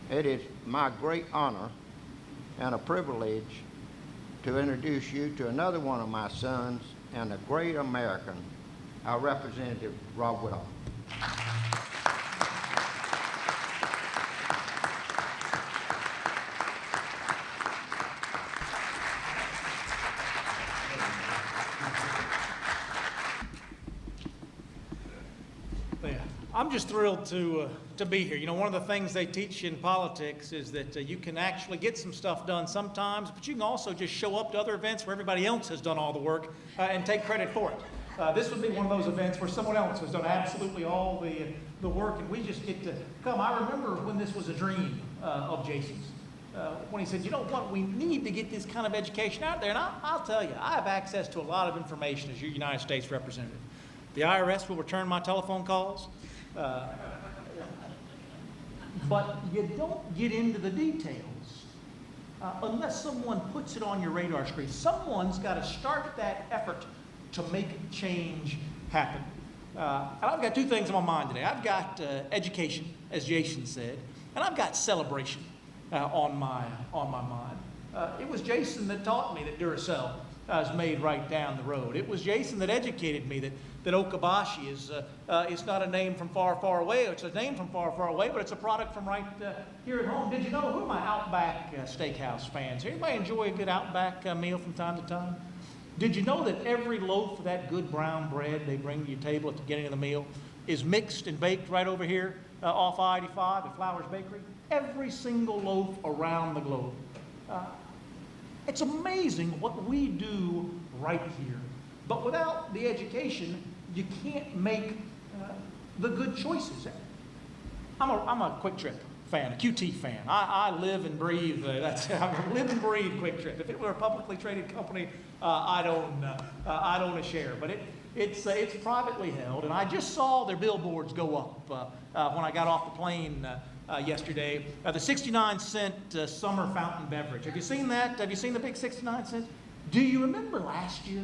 It is my great honor and a privilege to introduce you to another one of my sons and a great American, our Representative Rob Woodall. I'm just thrilled to be here. You know, one of the things they teach you in politics is that you can actually get some stuff done sometimes, but you can also just show up to other events where everybody else has done all the work and take credit for it. This would be one of those events where someone else has done absolutely all the work, and we just get to come. I remember when this was a dream of Jason's. When he said, you know what, we need to get this kind of education out there. And I'll tell you, I have access to a lot of information as your United States representative. The IRS will return my telephone calls. But you don't get into the details unless someone puts it on your radar screen. Someone's got to start that effort to make change happen. And I've got two things on my mind today. I've got education, as Jason said, and I've got celebration on my mind. It was Jason that taught me that Duracell is made right down the road. It was Jason that educated me that Okabashi is not a name from far, far away. It's a name from far, far away, but it's a product from right here at home. Did you know, who are my Outback Steakhouse fans? Anybody enjoy a good Outback meal from time to time? Did you know that every loaf of that good brown bread they bring to your table at the beginning of the meal is mixed and baked right over here off I-85 at Flowers Bakery? Every single loaf around the globe. It's amazing what we do right here. But without the education, you can't make the good choices. I'm a Quick Trip fan, a QT fan. I live and breathe. I live and breathe Quick Trip. If it were a publicly traded company, I'd own a share. But it's privately held, and I just saw their billboards go up when I got off the plane yesterday. The 69-cent summer fountain beverage. Have you seen that? Have you seen the big 69 cents? Do you remember last year?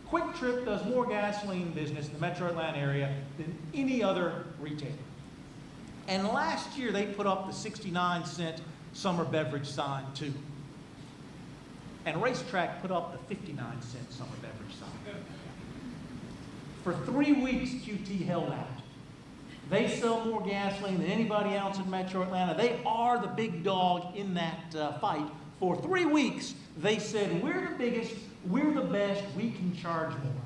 Quick Trip does more gasoline business in the metro Atlanta area than any other retailer. And last year they put up the 69-cent summer beverage sign too. And Racetrack put up the 59-cent summer beverage sign. For 3 weeks, QT held out. They sell more gasoline than anybody else in metro Atlanta. They are the big dog in that fight. For 3 weeks, they said, we're the biggest, we're the best, we can charge more.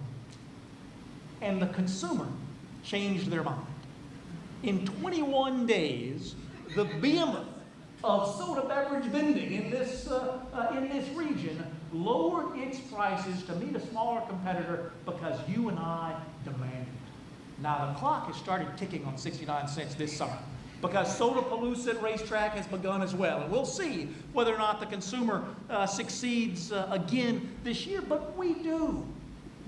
And the consumer changed their mind. In 21 days, the behemoth of soda beverage vending in this region lowered its prices to meet a smaller competitor because you and I demanded it. Now the clock has started ticking on 69 cents this summer because Sodapalooza at Racetrack has begun as well. And we'll see whether or not the consumer succeeds again this year, but we do.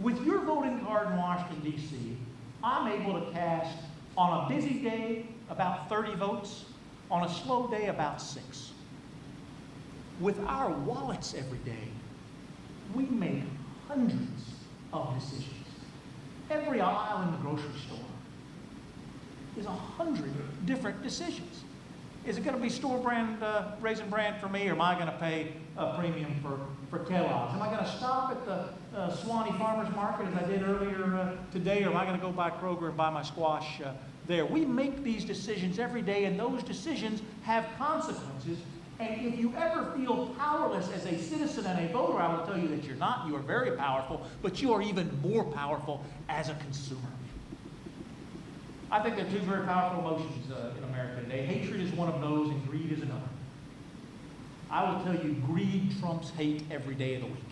With your voting card in Washington, D.C., I'm able to cast on a busy day about 30 votes, on a slow day about 6. With our wallets every day, we make hundreds of decisions. Every aisle in the grocery store is 100 different decisions. Is it going to be store brand, Raisin Bran for me, or am I going to pay a premium for Kellogg's? Am I going to stop at the Swanee Farmers Market as I did earlier today, or am I going to go by Kroger and buy my squash there? We make these decisions every day, and those decisions have consequences. And if you ever feel powerless as a citizen and a voter, I will tell you that you're not. You are very powerful, but you are even more powerful as a consumer. I think there are two very powerful emotions in America today. Hatred is one of those, and greed is another. I will tell you, greed trumps hate every day of the week.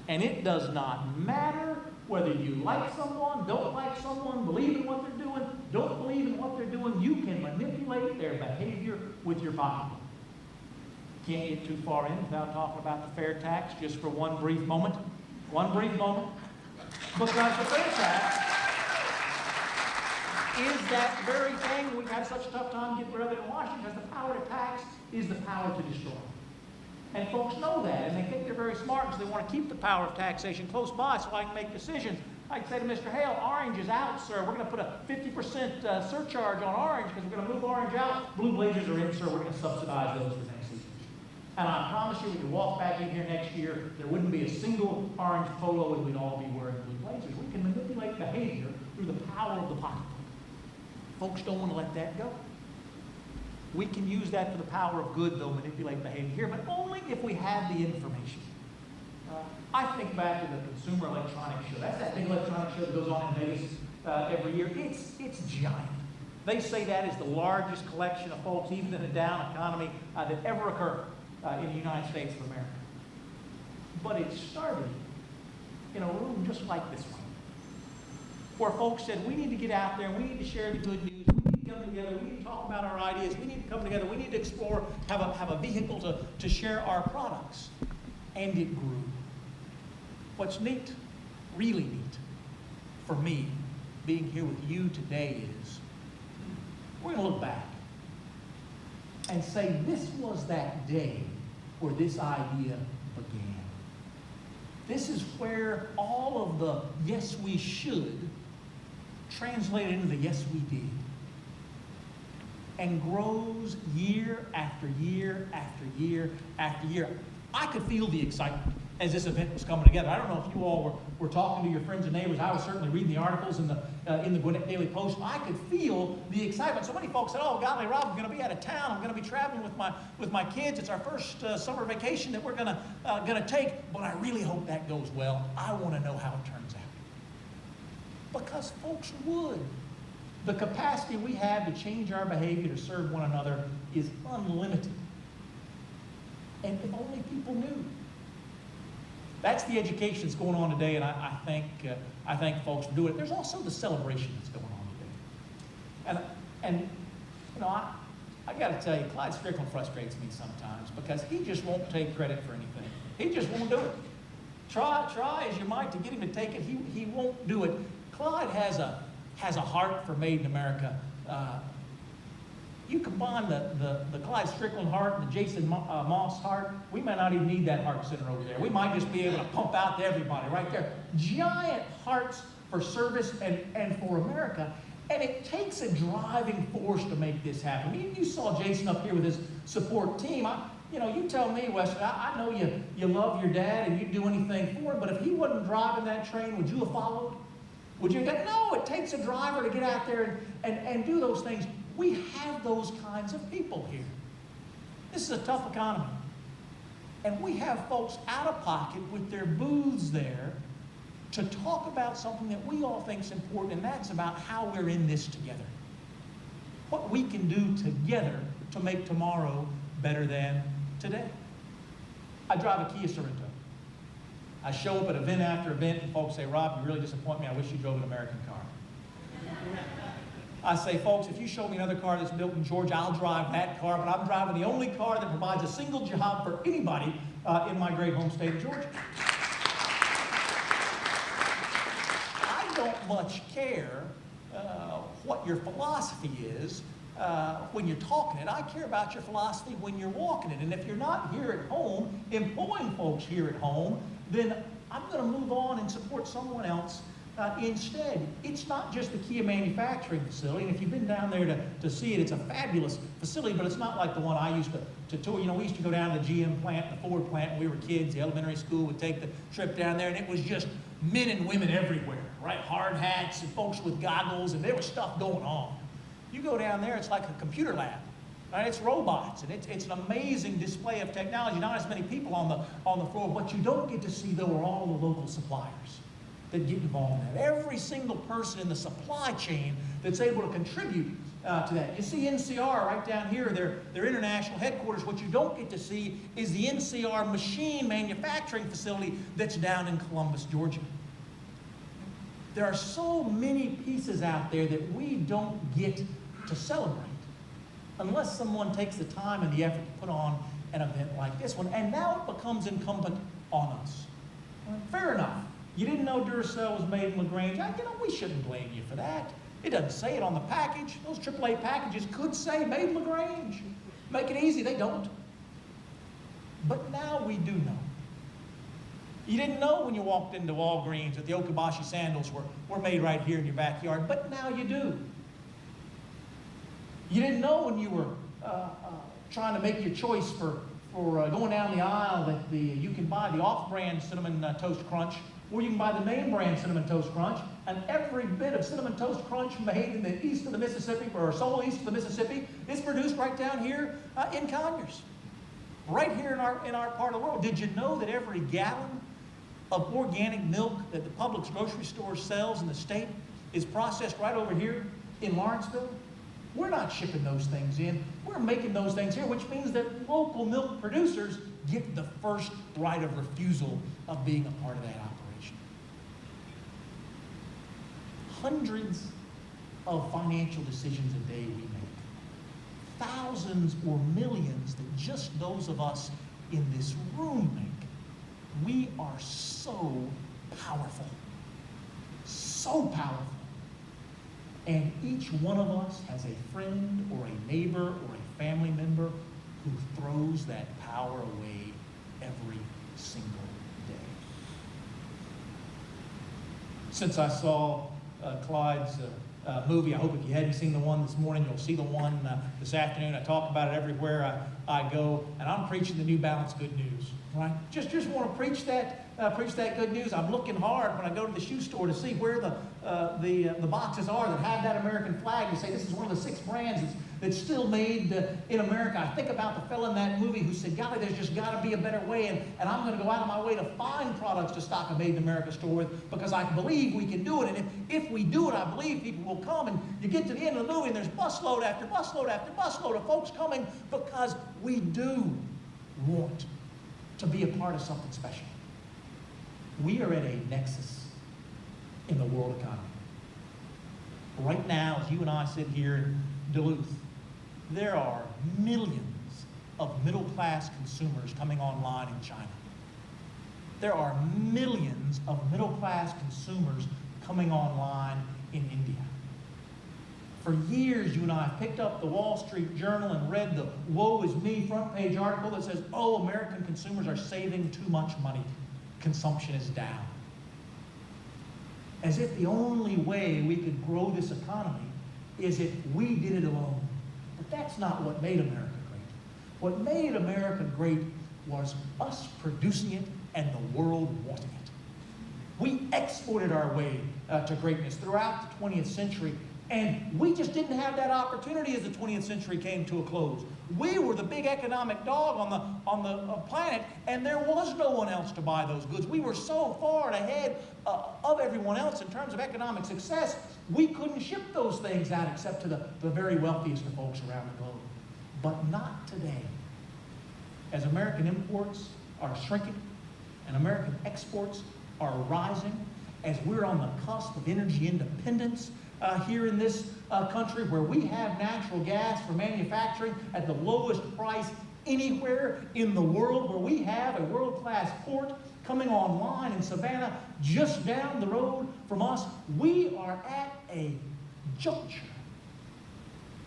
And it does not matter whether you like someone, don't like someone, believe in what they're doing, don't believe in what they're doing. You can manipulate their behavior with your pocketbook. Can't get too far in without talking about the fair tax just for one brief moment. One brief moment. Because the fair tax is that very thing we've had such a tough time getting rid of it in Washington, because the power to tax is the power to destroy. And folks know that, and they think they're very smart, so they want to keep the power of taxation close by so I can make decisions. I'd say to Mr. Hale, orange is out, sir. We're going to put a 50% surcharge on orange because we're going to move orange out. Blue blazers are in, sir. We're going to subsidize those for next season. And I promise you, when you walk back in here next year, there wouldn't be a single orange polo and we'd all be wearing blue blazers. We can manipulate behavior through the power of the pocketbook. Folks don't want to let that go. We can use that for the power of good, though, manipulate behavior here, but only if we have the information. I think back to the Consumer Electronics Show. That's that big electronics show that goes on in Vegas every year. It's giant. They say that is the largest collection of folks, even in a down economy, that ever occurred in the United States of America. But it started in a room just like this one, where folks said, we need to get out there and we need to share the good news. We need to come together. We need to talk about our ideas. We need to come together. We need to explore, have a vehicle to share our products. And it grew. What's neat, really neat, for me, being here with you today is, we're going to look back and say this was that day where this idea began. This is where all of the yes we should translated into the yes we did, and grows year after year after year after year. I could feel the excitement as this event was coming together. I don't know if you all were talking to your friends and neighbors. I was certainly reading the articles in the Gwinnett Daily Post. I could feel the excitement. So many folks said, oh, golly, Rob, I'm going to be out of town. I'm going to be traveling with my kids. It's our first summer vacation that we're going to take. But I really hope that goes well. I want to know how it turns out. Because folks would. The capacity we have to change our behavior to serve one another is unlimited. And if only people knew. That's the education that's going on today, and I thank folks for doing it. There's also the celebration that's going on today. And you know, I got to tell you, Clyde Strickland frustrates me sometimes because he just won't take credit for anything. He just won't do it. Try as you might to get him to take it. He won't do it. Clyde has a heart for Made in America. You combine the Clyde Strickland heart and the Jason Moss heart, we might not even need that heart center over there. We might just be able to pump out to everybody right there. Giant hearts for service and for America. And it takes a driving force to make this happen. You saw Jason up here with his support team. You tell me, Wesley, I know you love your dad and you'd do anything for him, but if he wasn't driving that train, would you have followed? Would you have got, no, it takes a driver to get out there and do those things. We have those kinds of people here. This is a tough economy. And we have folks out of pocket with their booths there to talk about something that we all think is important, and that's about how we're in this together. What we can do together to make tomorrow better than today. I drive a Kia Sorento. I show up at event after event, and folks say, Rob, you really disappoint me. I wish you drove an American car. I say, folks, if you show me another car that's built in Georgia, I'll drive that car, but I'm driving the only car that provides a single job for anybody in my great home state of Georgia. I don't much care what your philosophy is when you're talking it. I care about your philosophy when you're walking it. And if you're not here at home, employing folks here at home, then I'm going to move on and support someone else instead. It's not just the Kia manufacturing facility, and if you've been down there to see it, it's a fabulous facility, but it's not like the one I used to tour. We used to go down to the GM plant, the Ford plant when we were kids. The elementary school would take the trip down there, and it was just men and women everywhere, right? Hard hats and folks with goggles, and there was stuff going on. You go down there, it's like a computer lab. Right? It's robots, and it's an amazing display of technology. Not as many people on the floor. What you don't get to see, though, are all the local suppliers that get involved in that. Every single person in the supply chain that's able to contribute to that. You see NCR right down here, their international headquarters. What you don't get to see is the NCR machine manufacturing facility that's down in Columbus, Georgia. There are so many pieces out there that we don't get to celebrate unless someone takes the time and the effort to put on an event like this one. And now it becomes incumbent on us. Fair enough. You didn't know Duracell was made in LaGrange. We shouldn't blame you for that. It doesn't say it on the package. Those AAA packages could say made in LaGrange. Make it easy. They don't. But now we do know. You didn't know when you walked into Walgreens that the Okabashi sandals were made right here in your backyard, but now you do. You didn't know when you were trying to make your choice for going down the aisle that you can buy the off-brand Cinnamon Toast Crunch, or you can buy the name brand Cinnamon Toast Crunch, and every bit of Cinnamon Toast Crunch made in the east of the Mississippi, or so east of the Mississippi, is produced right down here in Conyers, right here in our part of the world. Did you know that every gallon of organic milk that the Publix grocery store sells in the state is processed right over here in Lawrenceville? We're not shipping those things in. We're making those things here, which means that local milk producers get the first right of refusal of being a part of that operation. Hundreds of financial decisions a day we make. Thousands or millions that just those of us in this room make. We are so powerful. So powerful. And each one of us has a friend or a neighbor or a family member who throws that power away every single day. Since I saw Clyde's movie, I hope if you hadn't seen the one this morning, you'll see the one this afternoon. I talk about it everywhere I go, and I'm preaching the New Balance good news, right? Just want to preach that good news. I'm looking hard when I go to the shoe store to see where the boxes are that have that American flag and say this is one of the 6 brands that's still made in America. I think about the fella in that movie who said, golly, there's just got to be a better way, and I'm going to go out of my way to find products to stock a Made in America store with because I believe we can do it. And if we do it, I believe people will come. And you get to the end of the movie and there's busload after busload after busload of folks coming because we do want to be a part of something special. We are at a nexus in the world economy. Right now, as you and I sit here in Duluth, there are millions of middle-class consumers coming online in China. There are millions of middle-class consumers coming online in India. For years, you and I have picked up the Wall Street Journal and read the woe is me front page article that says, oh, American consumers are saving too much money. Consumption is down. As if the only way we could grow this economy is if we did it alone. But that's not what made America great. What made America great was us producing it and the world wanting it. We exported our way to greatness throughout the 20th century, and we just didn't have that opportunity as the 20th century came to a close. We were the big economic dog on the planet, and there was no one else to buy those goods. We were so far ahead of everyone else in terms of economic success, we couldn't ship those things out except to the very wealthiest of folks around the globe. But not today. As American imports are shrinking and American exports are rising, as we're on the cusp of energy independence here in this country where we have natural gas for manufacturing at the lowest price anywhere in the world, where we have a world-class port coming online in Savannah just down the road from us, we are at a juncture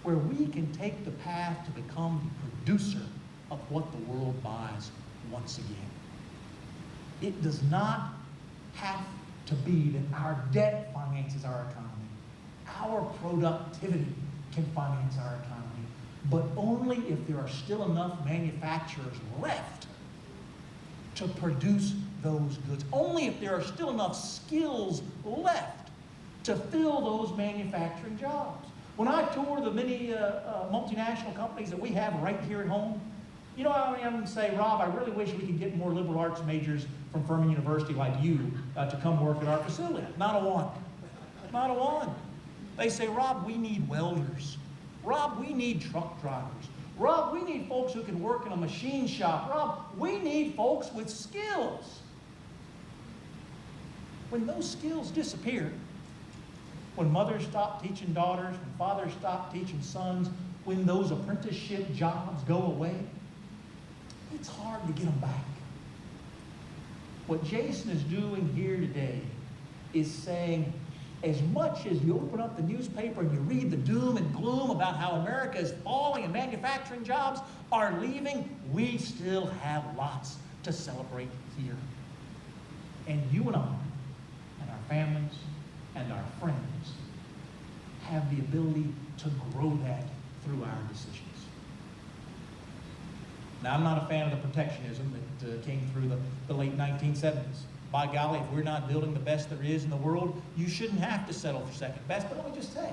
where we can take the path to become the producer of what the world buys once again. It does not have to be that our debt finances our economy. Our productivity can finance our economy, but only if there are still enough manufacturers left to produce those goods. Only if there are still enough skills left to fill those manufacturing jobs. When I tour the many multinational companies that we have right here at home, you know, I mean, say, Rob, I really wish we could get more liberal arts majors from Furman University like you to come work at our facility. Not a one. Not a one. They say, Rob, we need welders. Rob, we need truck drivers. Rob, we need folks who can work in a machine shop. Rob, we need folks with skills. When those skills disappear, when mothers stop teaching daughters, when fathers stop teaching sons, when those apprenticeship jobs go away, it's hard to get them back. What Jason is doing here today is saying, as much as you open up the newspaper and you read the doom and gloom about how America is falling and manufacturing jobs are leaving, we still have lots to celebrate here. And you and I, and our families, and our friends have the ability to grow that through our decisions. Now, I'm not a fan of the protectionism that came through the late 1970s. By golly, if we're not building the best there is in the world, you shouldn't have to settle for second best. But let me just say,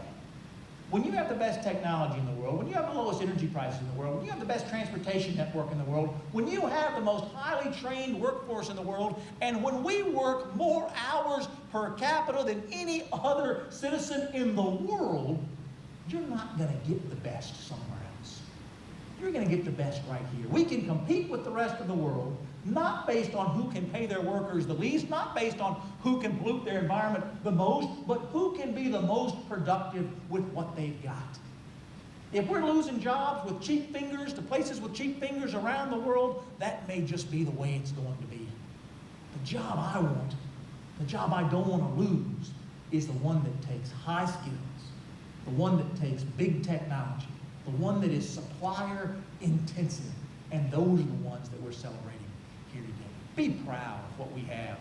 when you have the best technology in the world, when you have the lowest energy prices in the world, when you have the best transportation network in the world, when you have the most highly trained workforce in the world, and when we work more hours per capita than any other citizen in the world, you're not going to get the best somewhere else. You're going to get the best right here. We can compete with the rest of the world, not based on who can pay their workers the least, not based on who can pollute their environment the most, but who can be the most productive with what they've got. If we're losing jobs with cheap fingers to places with cheap fingers around the world, that may just be the way it's going to be. The job I want, the job I don't want to lose, is the one that takes high skills, the one that takes big technology, the one that is supplier intensive, and those are the ones that we're celebrating here today. Be proud of what we have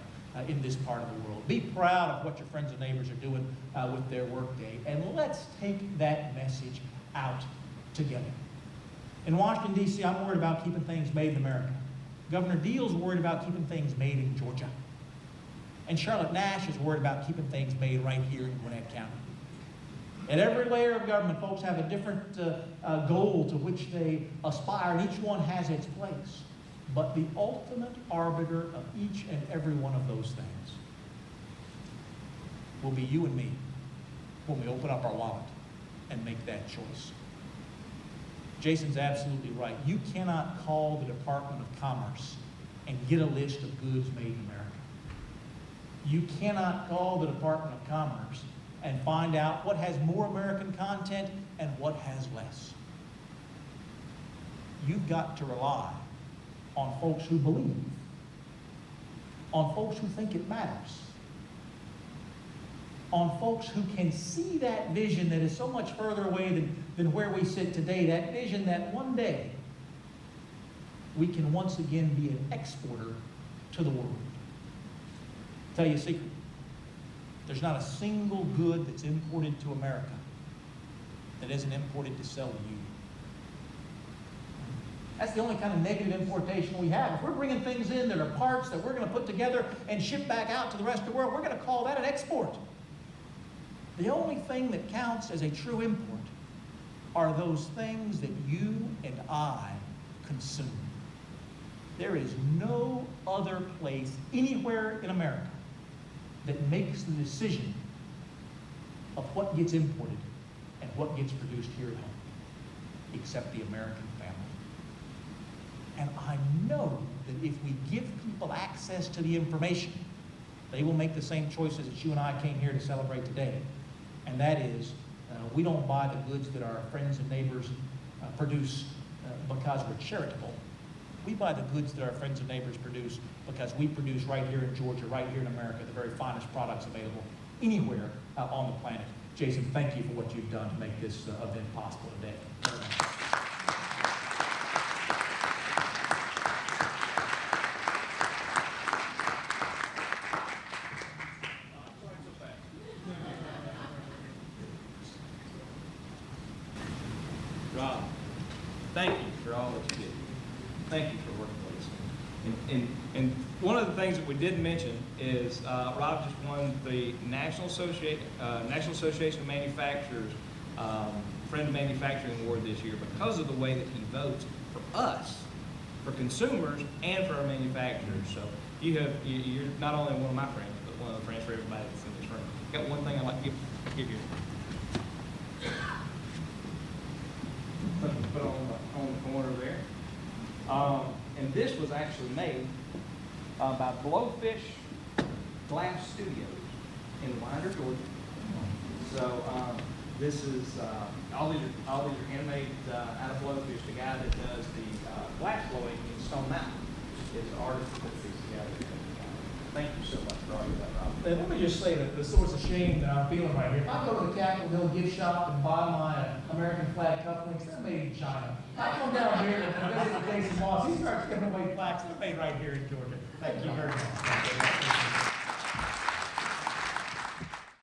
in this part of the world. Be proud of what your friends and neighbors are doing with their workday, and let's take that message out together. In Washington, D.C., I'm worried about keeping things made in America. Governor Deal's worried about keeping things made in Georgia. And Charlotte Nash is worried about keeping things made right here in Gwinnett County. At every layer of government, folks have a different goal to which they aspire, and each one has its place. But the ultimate arbiter of each and every one of those things will be you and me when we open up our wallet and make that choice. Jason's absolutely right. You cannot call the Department of Commerce and get a list of goods made in America. You cannot call the Department of Commerce and find out what has more American content and what has less. You've got to rely on folks who believe, on folks who think it matters, on folks who can see that vision that is so much further away than where we sit today, that vision that one day we can once again be an exporter to the world. I'll tell you a secret. There's not a single good that's imported to America that isn't imported to sell to you. That's the only kind of negative importation we have. If we're bringing things in that are parts that we're going to put together and ship back out to the rest of the world, we're going to call that an export. The only thing that counts as a true import are those things that you and I consume. There is no other place anywhere in America that makes the decision of what gets imported and what gets produced here at home, except the American family. And I know that if we give people access to the information, they will make the same choices that you and I came here to celebrate today. And that is, we don't buy the goods that our friends and neighbors produce because we're charitable. We buy the goods that our friends and neighbors produce because we produce right here in Georgia, right here in America, the very finest products available anywhere on the planet. Jason, thank you for what you've done to make this event possible today. Rob, thank you for all that you did. Thank you for working with us. And one of the things that we didn't mention is Rob just won the National Association of Manufacturers Friend of Manufacturing Award this year because of the way that he votes for us, for consumers, and for our manufacturers. So you're not only one of my friends, but one of the friends for everybody that's in this room. Got one thing I'd like to give you. Put on the corner there. And this was actually made by Blowfish Glass Studios in Winder, Georgia. So this is all these are handmade out of Blowfish. The guy that does the glass blowing in Stone Mountain is the artist that puts these together. Thank you so much for all of that, Rob. Let me just say that the source of shame that I'm feeling right here, if I go to the Capitol Hill gift shop and buy my American flag cufflinks, they're made in China. I come down here and visit Jason Moss, he starts giving away plaques, they're made right here in Georgia. Thank you very much.